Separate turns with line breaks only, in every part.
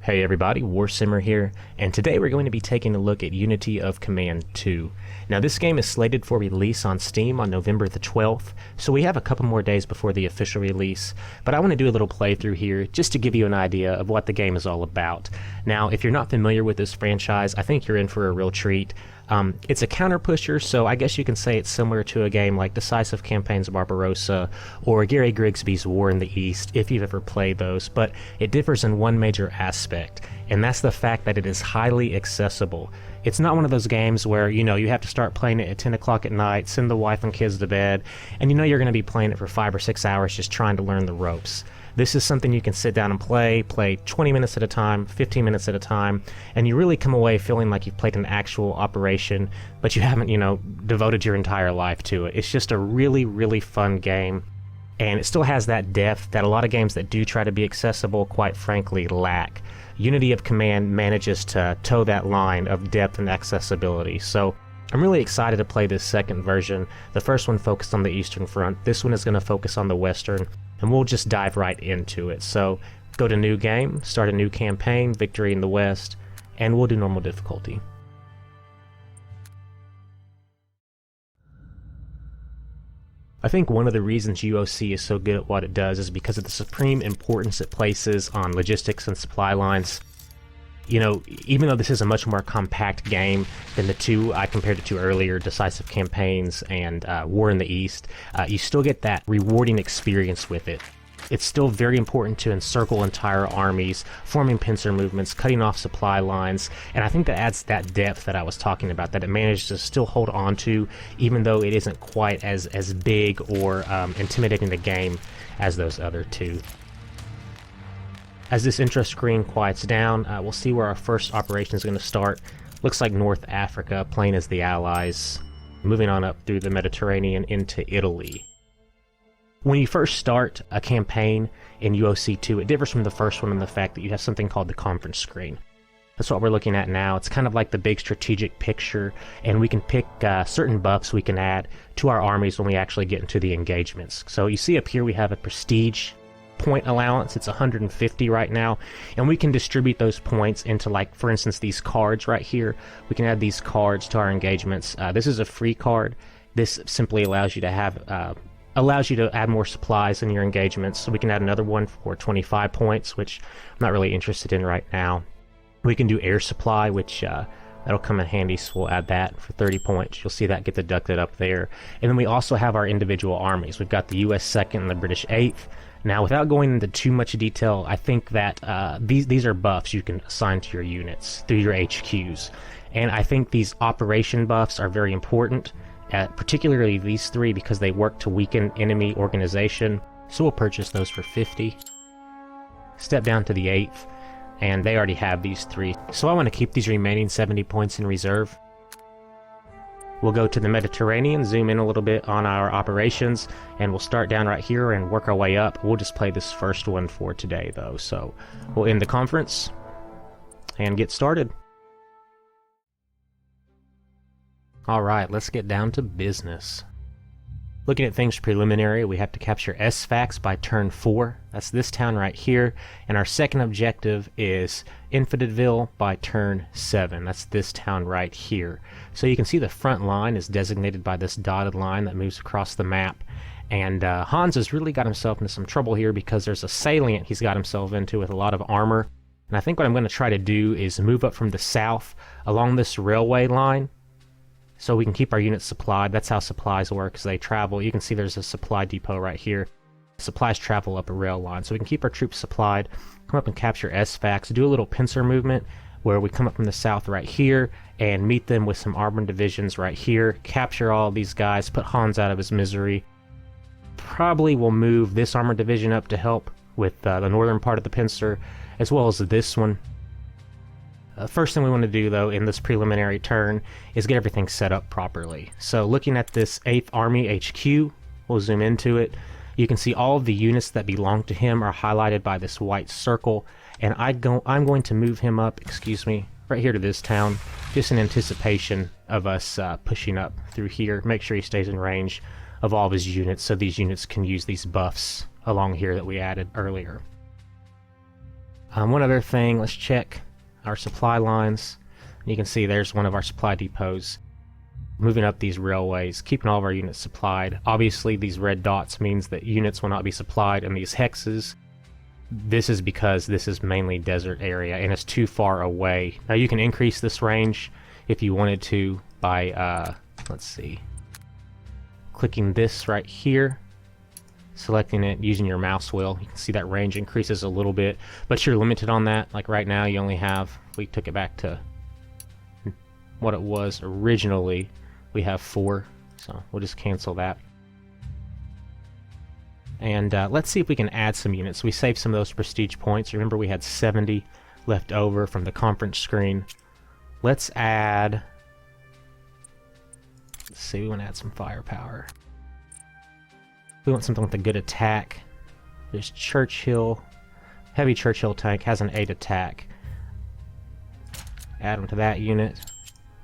Hey everybody, Warsimmer here, and today we're going to be taking a look at Unity of Command 2. Now this game is slated for release on Steam on November the 12th, so we have a couple more days before the official release, but I want to do a little playthrough here just to give you an idea of what the game is all about. Now if you're not familiar with this franchise, I think you're in for a real treat. It's a counter pusher, so I guess you can say it's similar to a game like Decisive Campaigns Barbarossa or Gary Grigsby's War in the East, if you've ever played those, but it differs in one major aspect, and that's the fact that it is highly accessible. It's not one of those games where, you have to start playing it at 10 o'clock at night, send the wife and kids to bed, and you're going to be playing it for 5 or 6 hours just trying to learn the ropes. This is something you can sit down and play 20 minutes at a time, 15 minutes at a time, and you really come away feeling like you've played an actual operation, but you haven't, devoted your entire life to it. It's just a really, really fun game, and it still has that depth that a lot of games that do try to be accessible, quite frankly, lack. Unity of Command manages to toe that line of depth and accessibility, so I'm really excited to play this second version. The first one focused on the Eastern Front, this one is going to focus on the Western, and we'll just dive right into it. So go to New Game, start a new campaign, Victory in the West, and we'll do normal difficulty. I think one of the reasons UOC is so good at what it does is because of the supreme importance it places on logistics and supply lines. Even though this is a much more compact game than the two I compared it to earlier, Decisive Campaigns and War in the East, you still get that rewarding experience with it. It's still very important to encircle entire armies, forming pincer movements, cutting off supply lines, and I think that adds that depth that I was talking about, that it manages to still hold on to, even though it isn't quite as big or intimidating a game as those other two. As this intro screen quiets down, we'll see where our first operation is going to start. Looks like North Africa, playing as the Allies, moving on up through the Mediterranean into Italy. When you first start a campaign in UOC 2, it differs from the first one in the fact that you have something called the conference screen. That's what we're looking at now. It's kind of like the big strategic picture, and we can pick certain buffs we can add to our armies when we actually get into the engagements. So you see up here we have a prestige point allowance. It's 150 right now, and we can distribute those points into, like, for instance, these cards right here. We can add these cards to our engagements. This is a free card. This simply allows you to have add more supplies in your engagements. So we can add another one for 25 points, which I'm not really interested in right now. We can do air supply, which that'll come in handy, so we'll add that for 30 points. You'll see that get deducted up there. And then we also have our individual armies. We've got the US 2nd and the British 8th. Now, without going into too much detail, I think that these are buffs you can assign to your units through your HQs. And I think these operation buffs are very important, particularly these three, because they work to weaken enemy organization. So we'll purchase those for 50. Step down to the 8th, and they already have these three. So I want to keep these remaining 70 points in reserve. We'll go to the Mediterranean, zoom in a little bit on our operations, and we'll start down right here and work our way up. We'll just play this first one for today, though. So we'll end the conference and get started. Alright, let's get down to business. Looking at things preliminary, we have to capture Sfax by turn 4. That's this town right here. And our second objective is Infideville by turn 7. That's this town right here. So you can see the front line is designated by this dotted line that moves across the map. And Hans has really got himself into some trouble here because there's a salient he's got himself into with a lot of armor. And I think what I'm going to try to do is move up from the south along this railway line, so we can keep our units supplied. That's how supplies work, as they travel. You can see there's a supply depot right here. Supplies travel up a rail line, so we can keep our troops supplied, come up and capture Sfax, do a little pincer movement where we come up from the south right here and meet them with some armored divisions right here, capture all these guys, put Hans out of his misery. Probably will move this armored division up to help with the northern part of the pincer, as well as this one. First thing we want to do, though, in this preliminary turn is get everything set up properly. So looking at this 8th Army HQ, we'll zoom into it. You can see all of the units that belong to him are highlighted by this white circle, and I'm going to move him up, right here to this town, just in anticipation of us pushing up through here. Make sure he stays in range of all of his units, so these units can use these buffs along here that we added earlier. One other thing, let's check our supply lines. You can see there's one of our supply depots. Moving up these railways, keeping all of our units supplied. Obviously, these red dots means that units will not be supplied in these hexes. This is because this is mainly desert area and it's too far away. Now you can increase this range if you wanted to by, let's see, clicking this right here, selecting it, using your mouse wheel. You can see that range increases a little bit, but you're limited on that. Like right now, you only have, if we took it back to what it was originally, we have 4, so we'll just cancel that. And let's see if we can add some units. We saved some of those prestige points. Remember, we had 70 left over from the conference screen. Let's add, let's see, we want to add some firepower. We want something with a good attack. There's Churchill. Heavy Churchill tank has an 8 attack. Add them to that unit.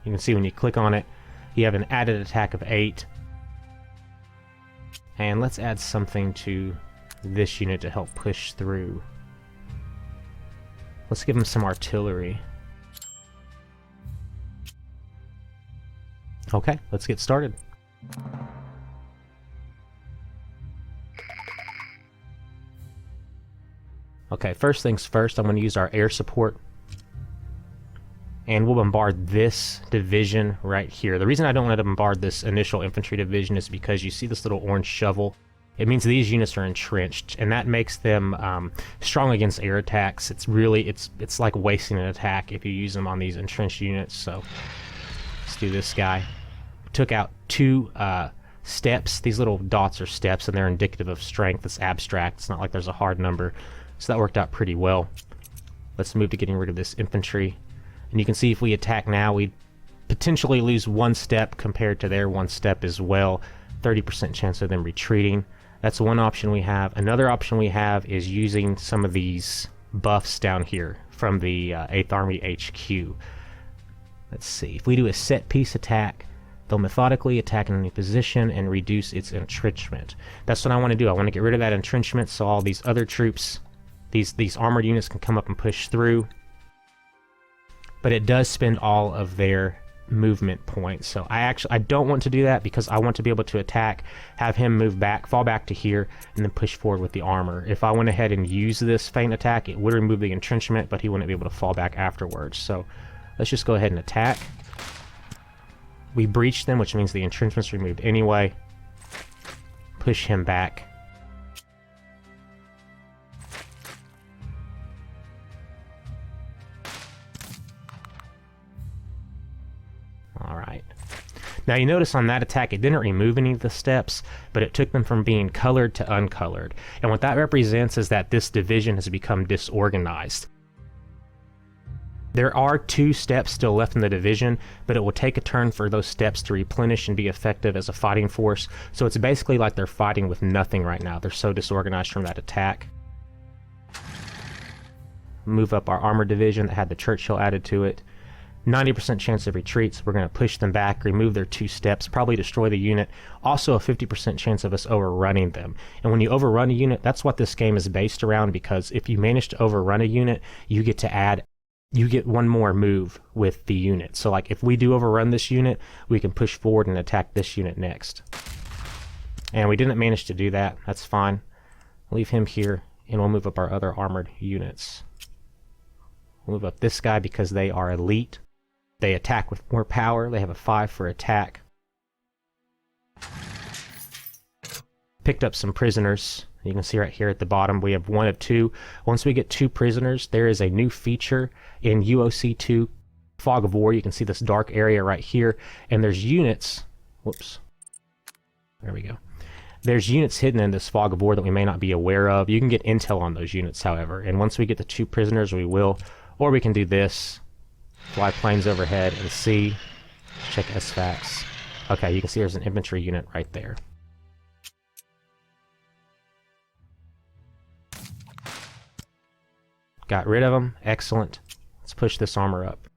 You can see when you click on it, you have an added attack of 8. And let's add something to this unit to help push through. Let's give him some artillery. Okay, let's get started. Okay, first things first, I'm going to use our air support. And we'll bombard this division right here. The reason I don't want to bombard this initial infantry division is because you see this little orange shovel. It means these units are entrenched, and that makes them strong against air attacks. It's really, it's like wasting an attack if you use them on these entrenched units. So let's do this guy. Took out 2 steps. These little dots are steps, and they're indicative of strength. It's abstract. It's not like there's a hard number. So that worked out pretty well. Let's move to getting rid of this infantry. And you can see if we attack now, we potentially lose 1 step compared to their 1 step as well. 30% chance of them retreating. That's one option we have. Another option we have is using some of these buffs down here from the 8th Army HQ. Let's see. If we do a set piece attack, they'll methodically attack in any position and reduce its entrenchment. That's what I want to do. I want to get rid of that entrenchment so all these other troops, these armored units can come up and push through. But it does spend all of their movement points. So I don't want to do that because I want to be able to attack, have him move back, fall back to here, and then push forward with the armor. If I went ahead and used this feint attack, it would remove the entrenchment, but he wouldn't be able to fall back afterwards. So let's just go ahead and attack. We breach them, which means the entrenchment's removed anyway. Push him back. Alright. Now you notice on that attack it didn't remove any of the steps, but it took them from being colored to uncolored. And what that represents is that this division has become disorganized. There are 2 steps still left in the division, but it will take a turn for those steps to replenish and be effective as a fighting force. So it's basically like they're fighting with nothing right now. They're so disorganized from that attack. Move up our armored division that had the Churchill added to it. 90% chance of retreats. We're going to push them back, remove their 2 steps, probably destroy the unit. Also a 50% chance of us overrunning them. And when you overrun a unit, that's what this game is based around, because if you manage to overrun a unit, you get 1 more move with the unit. So like if we do overrun this unit, we can push forward and attack this unit next. And we didn't manage to do that. That's fine. Leave him here, and we'll move up our other armored units. We'll move up this guy because they are elite. They attack with more power. They have a 5 for attack. Picked up some prisoners. You can see right here at the bottom we have 1 of 2. Once we get 2 prisoners, there is a new feature in UOC2 Fog of War. You can see this dark area right here, and there's units. Whoops. There we go. There's units hidden in this Fog of War that we may not be aware of. You can get intel on those units, however, and once we get the 2 prisoners, we will. Or we can do this. Fly planes overhead and see. Check SFAX. Okay, you can see there's an infantry unit right there. Got rid of them. Excellent. Let's push this armor up.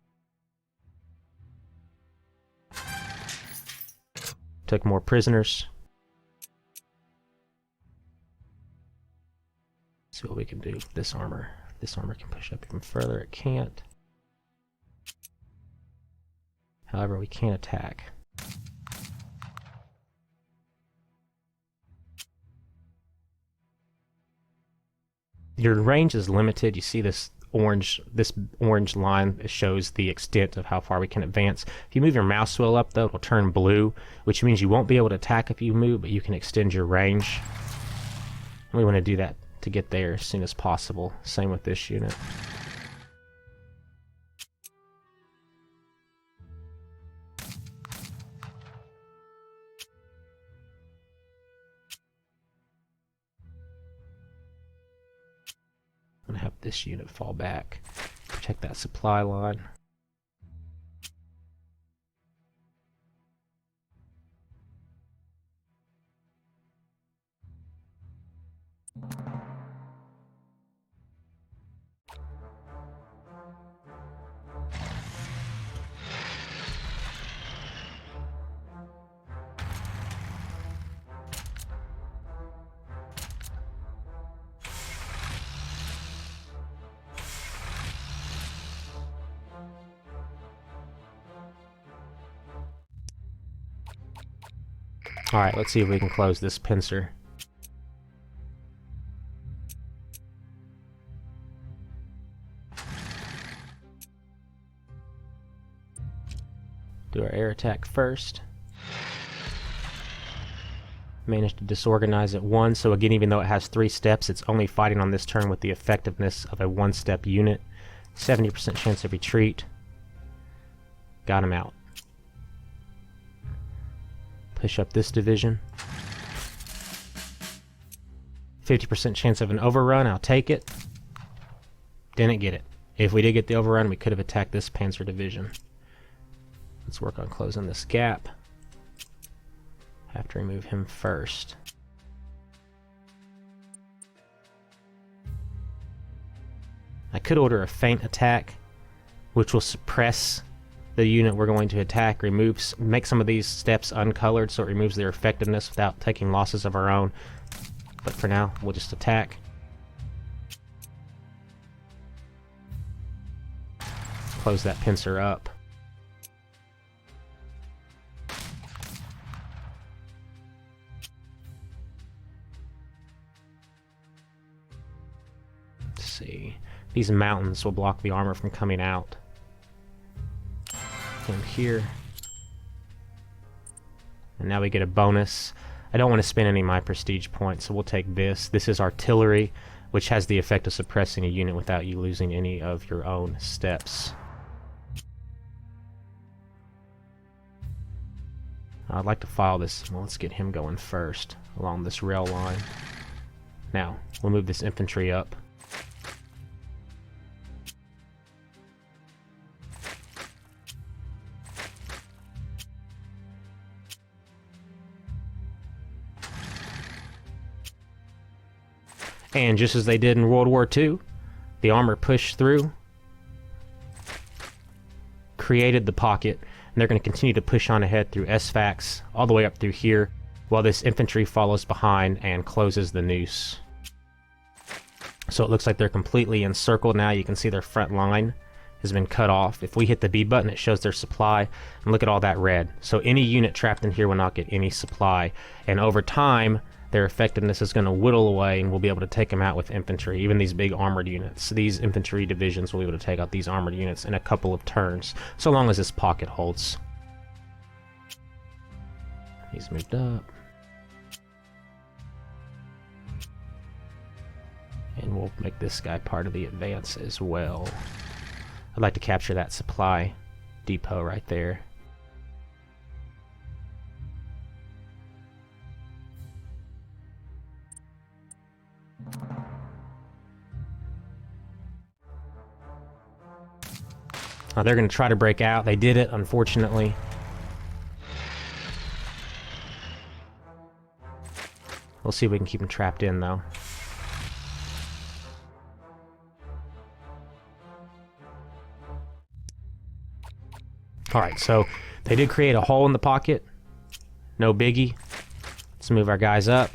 Took more prisoners. See what we can do with this armor. This armor can push up even further. It can't. However, we can attack. Your range is limited. You see this orange line shows the extent of how far we can advance. If you move your mouse wheel up, though, it'll turn blue, which means you won't be able to attack if you move, but you can extend your range. And we want to do that to get there as soon as possible. Same with this unit. I'm gonna have this unit fall back, protect that supply line. Alright, let's see if we can close this pincer. Do our air attack first. Managed to disorganize it one, so again, even though it has 3 steps, it's only fighting on this turn with the effectiveness of a 1-step unit. 70% chance of retreat. Got him out. Push up this division. 50% chance of an overrun, I'll take it. Didn't get it. If we did get the overrun, we could have attacked this panzer division. Let's work on closing this gap. Have to remove him first. I could order a feint attack, which will suppress the unit we're going to attack, make some of these steps uncolored so it removes their effectiveness without taking losses of our own. But for now, we'll just attack. Close that pincer up. Let's see. These mountains will block the armor from coming out. And here. And now we get a bonus. I don't want to spend any of my prestige points, so we'll take this. This is artillery, which has the effect of suppressing a unit without you losing any of your own steps. I'd like to file this. Well, let's get him going first along this rail line. Now, we'll move this infantry up. And just as they did in World War II, the armor pushed through, created the pocket, and they're going to continue to push on ahead through SFAX, all the way up through here, while this infantry follows behind and closes the noose. So it looks like they're completely encircled now. You can see their front line has been cut off. If we hit the B button, it shows their supply, and look at all that red. So any unit trapped in here will not get any supply, and over time, their effectiveness is going to whittle away, and we'll be able to take them out with infantry, even these big armored units. These infantry divisions will be able to take out these armored units in a couple of turns, so long as this pocket holds. He's moved up. And we'll make this guy part of the advance as well. I'd like to capture that supply depot right there. They're going to try to break out. They did it, unfortunately. We'll see if we can keep them trapped in, though. Alright, so they did create a hole in the pocket. No biggie. Let's move our guys up.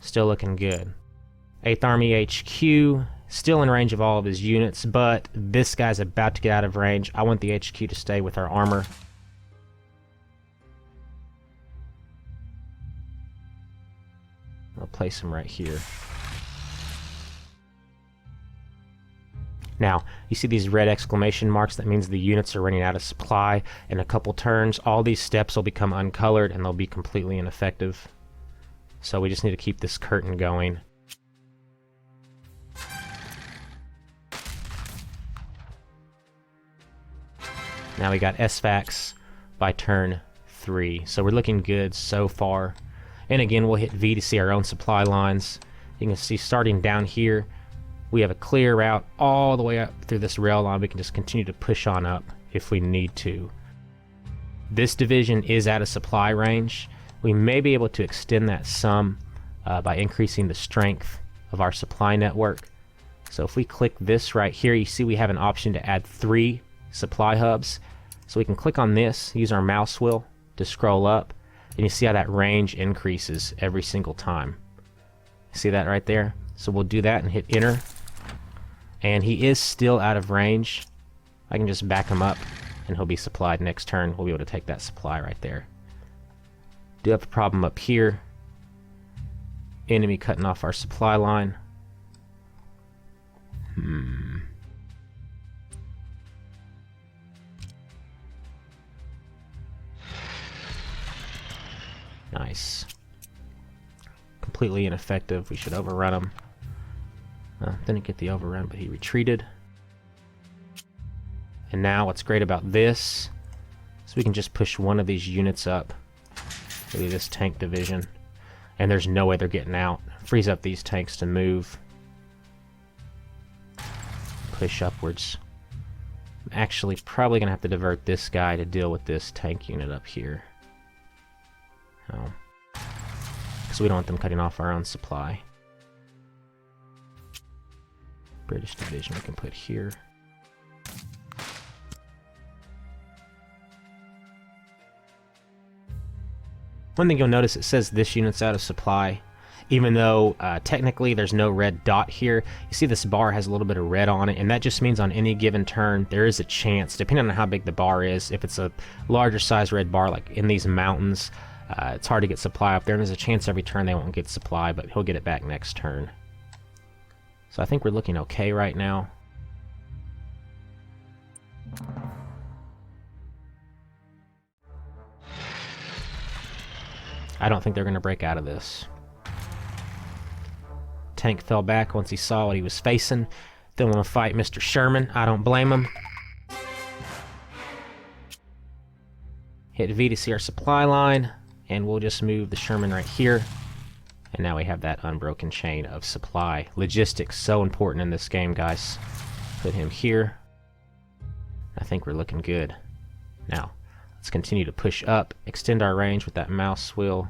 Still looking good. 8th Army HQ, still in range of all of his units, but this guy's about to get out of range. I want the HQ to stay with our armor. I'll place him right here. Now, you see these red exclamation marks? That means the units are running out of supply. In a couple turns, all these steps will become uncolored and they'll be completely ineffective. So we just need to keep this curtain going. Now we got SFAX by turn 3. So we're looking good so far. And again, we'll hit V to see our own supply lines. You can see starting down here, we have a clear route all the way up through this rail line. We can just continue to push on up if we need to. This division is out of supply range. We may be able to extend that some by increasing the strength of our supply network. So if we click this right here, you see we have an option to add 3 supply hubs. So we can click on this, use our mouse wheel to scroll up, and you see how that range increases every single time. See that right there? So we'll do that and hit enter. And he is still out of range. I can just back him up and he'll be supplied next turn. We'll be able to take that supply right there. Do have a problem up here. Enemy cutting off our supply line. Nice. Completely ineffective. We should overrun him. Didn't get the overrun, but he retreated. And now what's great about this is we can just push one of these units up. Maybe this tank division. And there's no way they're getting out. Frees up these tanks to move. Push upwards. I'm actually probably going to have to divert this guy to deal with this tank unit up here. Oh. Because we don't want them cutting off our own supply. British division we can put here. One thing you'll notice, it says this unit's out of supply, even though technically there's no red dot here. You see this bar has a little bit of red on it, and that just means on any given turn there is a chance, depending on how big the bar is. If it's a larger size red bar like in these mountains, it's hard to get supply up there, and there's a chance every turn they won't get supply, but he'll get it back next turn. So I think we're looking okay right now. I don't think they're going to break out of this. Tank fell back once he saw what he was facing. Didn't want to fight Mr. Sherman. I don't blame him. Hit V to see our supply line, and we'll just move the Sherman right here. And now we have that unbroken chain of supply. Logistics, so important in this game, guys. Put him here. I think we're looking good. Now, let's continue to push up, extend our range with that mouse wheel.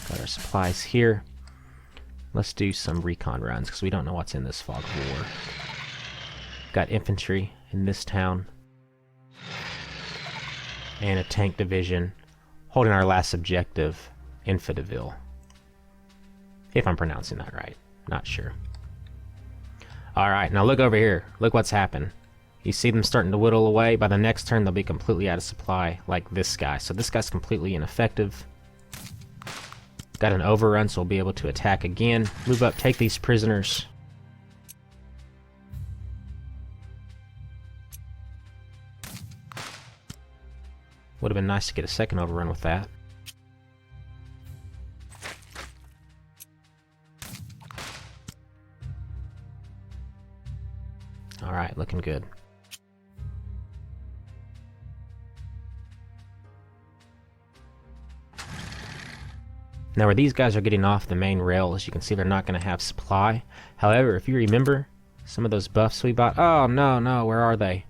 Got our supplies here. Let's do some recon runs, because we don't know what's in this fog of war. Got infantry in this town. And a tank division holding our last objective, Infideville. If I'm pronouncing that right. Not sure. Alright, now look over here. Look what's happened. You see them starting to whittle away. By the next turn, they'll be completely out of supply, like this guy. So this guy's completely ineffective. Got an overrun, so we'll be able to attack again. Move up, take these prisoners. Would have been nice to get a second overrun with that. Alright, looking good. Now where these guys are getting off the main rail, as you can see, they're not going to have supply. However, if you remember, some of those buffs we bought... Oh, no, where are they?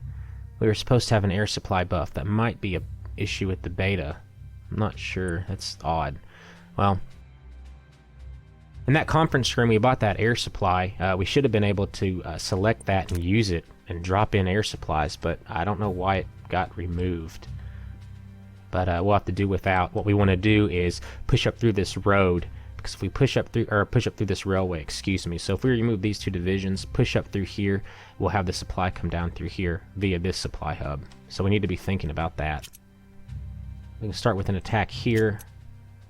We were supposed to have an air supply buff. That might be a issue with the beta. I'm not sure. That's odd. Well, in that conference room we bought that air supply. We should have been able to select that and use it and drop in air supplies, but I don't know why it got removed. But we'll have to do without. What we want to do is push up through this road, because if we push up through this railway, excuse me. So if we remove these two divisions, push up through here, we'll have the supply come down through here via this supply hub. So we need to be thinking about that. We can start with an attack here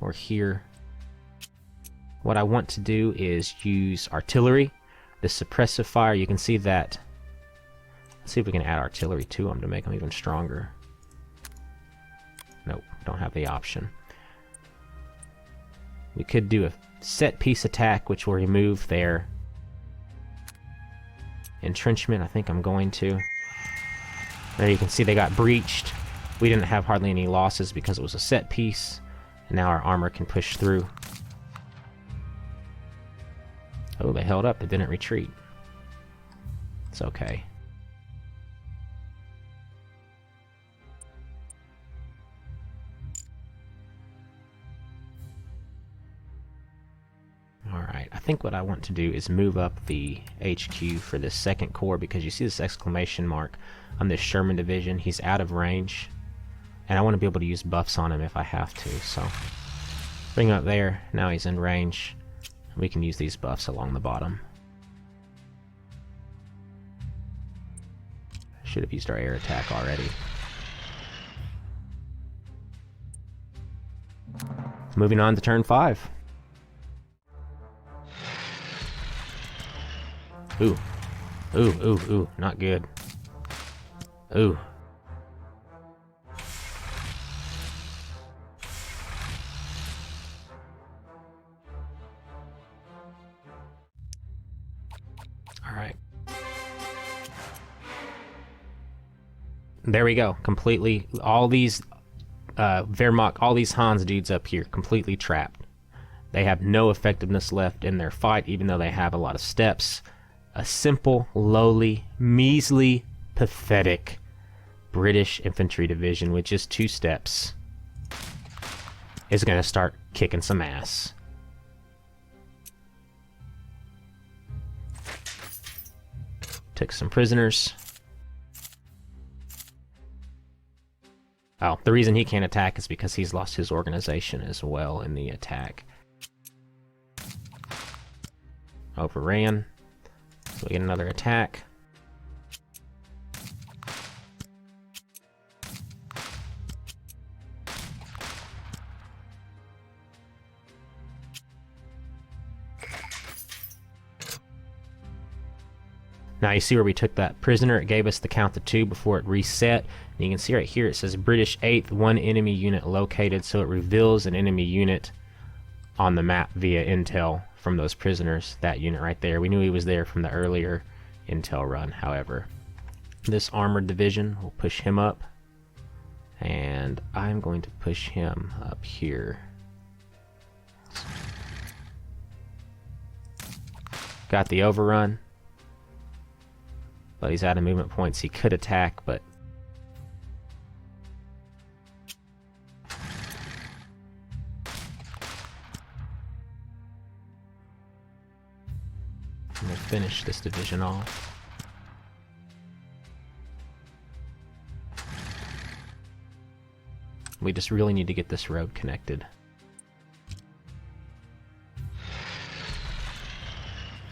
or here. What I want to do is use artillery, the suppressive fire. You can see that. Let's see if we can add artillery to them to make them even stronger. Nope, don't have the option. We could do a set piece attack, which will remove their entrenchment. I think I'm going to. There you can see they got breached. We didn't have hardly any losses because it was a set piece. And now our armor can push through. Oh, they held up. They didn't retreat. It's okay. Alright, I think what I want to do is move up the HQ for this second corps, because you see this exclamation mark on this Sherman division. He's out of range, and I want to be able to use buffs on him if I have to. So bring him up there. Now he's in range. We can use these buffs along the bottom. Should have used our air attack already. Moving on to turn 5. Ooh. Ooh, ooh, ooh. Not good. Ooh. Alright. There we go. Completely. All these Wehrmacht, all these Hans dudes up here, completely trapped. They have no effectiveness left in their fight, even though they have a lot of steps. A simple, lowly, measly, pathetic British infantry division with just 2 steps is going to start kicking some ass. Took some prisoners. Oh, the reason he can't attack is because he's lost his organization as well in the attack. Overran. So we get another attack. Now you see where we took that prisoner. It gave us the count to 2 before it reset. And you can see right here it says British 8th, 1 enemy unit located. So it reveals an enemy unit on the map via intel from those prisoners. That unit right there. We knew he was there from the earlier intel run. However, this armored division will push him up. And I'm going to push him up here. Got the overrun. But he's out of movement points. He could attack, but I'm gonna finish this division off. We just really need to get this road connected.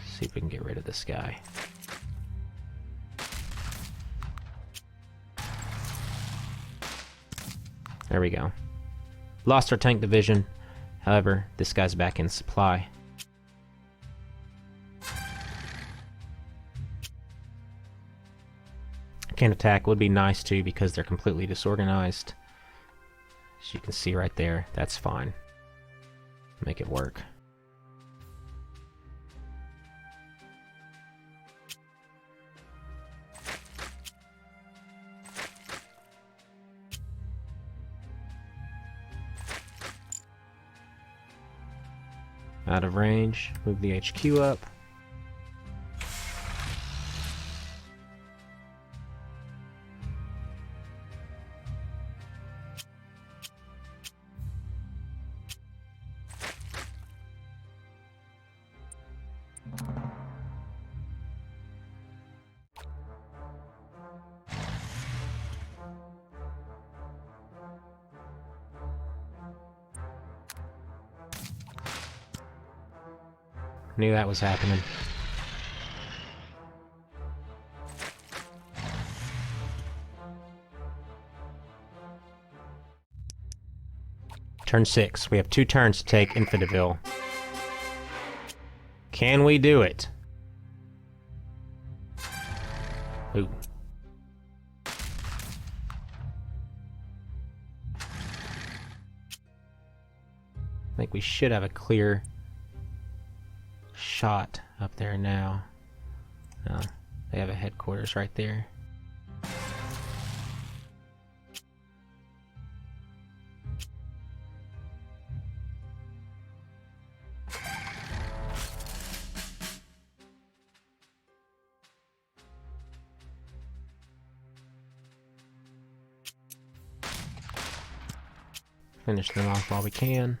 See if we can get rid of this guy. There we go. Lost our tank division. However, this guy's back in supply. Can't attack. Would be nice too because they're completely disorganized. As you can see right there, that's fine. Make it work. Out of range, move the HQ up. Knew that was happening. Turn 6. We have 2 turns to take Infidaville. Can we do it? Ooh. I think we should have a clear shot up there now. They have a headquarters right there. Finish them off while we can.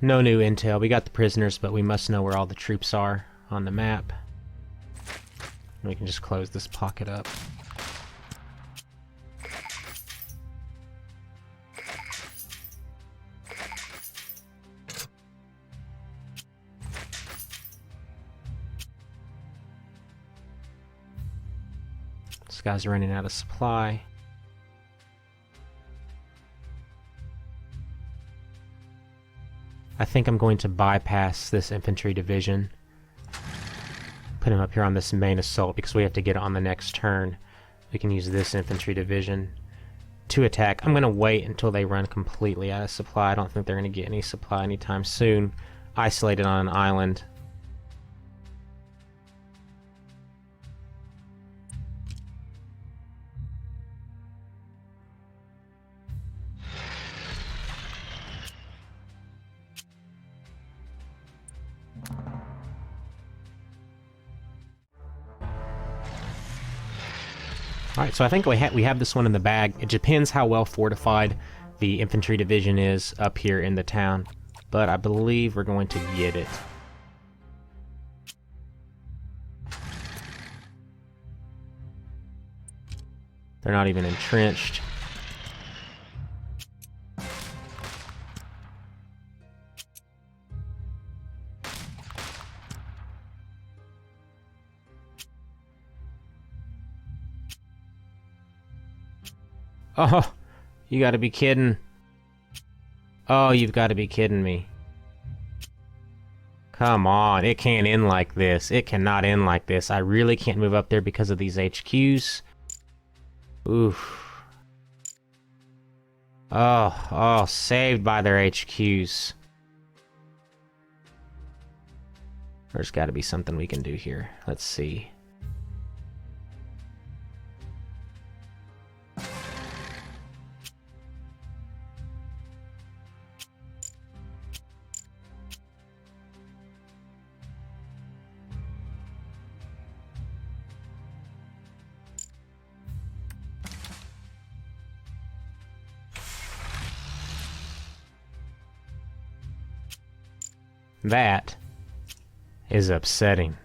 No new intel. We got the prisoners, but we must know where all the troops are on the map. We can just close this pocket up. This guy's running out of supply. I think I'm going to bypass this infantry division. Put him up here on this main assault because we have to get it on the next turn. We can use this infantry division to attack. I'm going to wait until they run completely out of supply. I don't think they're going to get any supply anytime soon. Isolated on an island. Alright, so I think we have this one in the bag. It depends how well fortified the infantry division is up here in the town, but I believe we're going to get it. They're not even entrenched. Oh, you gotta be kidding. Oh, you've gotta be kidding me. Come on, it can't end like this. It cannot end like this. I really can't move up there because of these HQs. Oof. Oh, saved by their HQs. There's gotta be something we can do here. Let's see. That is upsetting.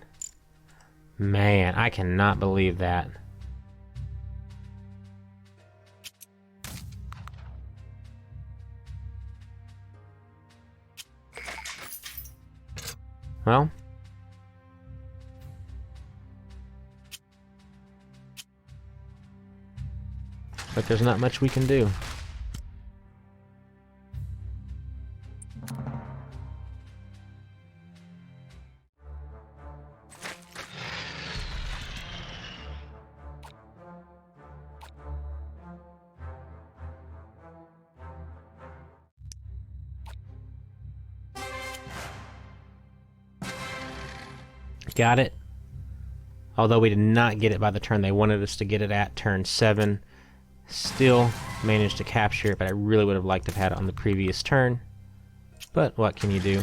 Man, I cannot believe that. Well, but there's not much we can do. Got it. Although we did not get it by the turn they wanted us to get it at, turn 7. Still managed to capture it, but I really would have liked to have had it on the previous turn. But what can you do?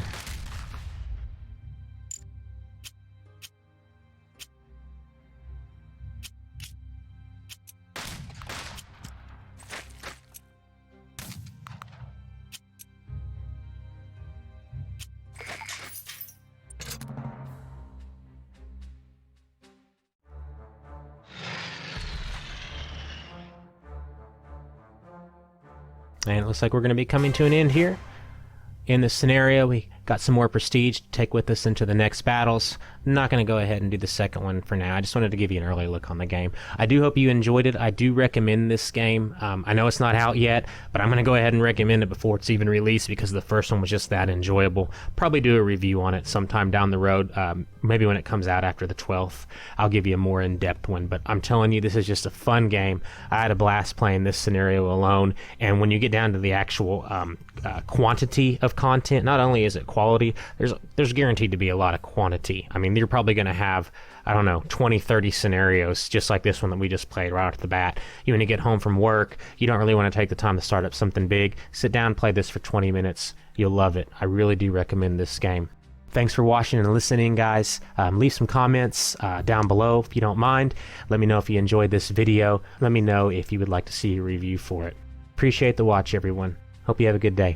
And it looks like we're going to be coming to an end here. In this scenario, we got Got some more prestige to take with us into the next battles. I'm not going to go ahead and do the second one for now. I just wanted to give you an early look on the game. I do hope you enjoyed it. I do recommend this game. I know it's not out yet, but I'm going to go ahead and recommend it before it's even released because the first one was just that enjoyable. Probably do a review on it sometime down the road, maybe when it comes out after the 12th. I'll give you a more in-depth one, but I'm telling you, this is just a fun game. I had a blast playing this scenario alone, and when you get down to the actual quantity of content, not only is it quality, there's guaranteed to be a lot of quantity. I mean, you're probably going to have, I don't know, 20, 30 scenarios just like this one that we just played right off the bat. You want to get home from work, you don't really want to take the time to start up something big, sit down, play this for 20 minutes. You'll love it. I really do recommend this game. Thanks for watching and listening, guys. Leave some comments down below if you don't mind. Let me know if you enjoyed this video. Let me know if you would like to see a review for it. Appreciate the watch, everyone. Hope you have a good day.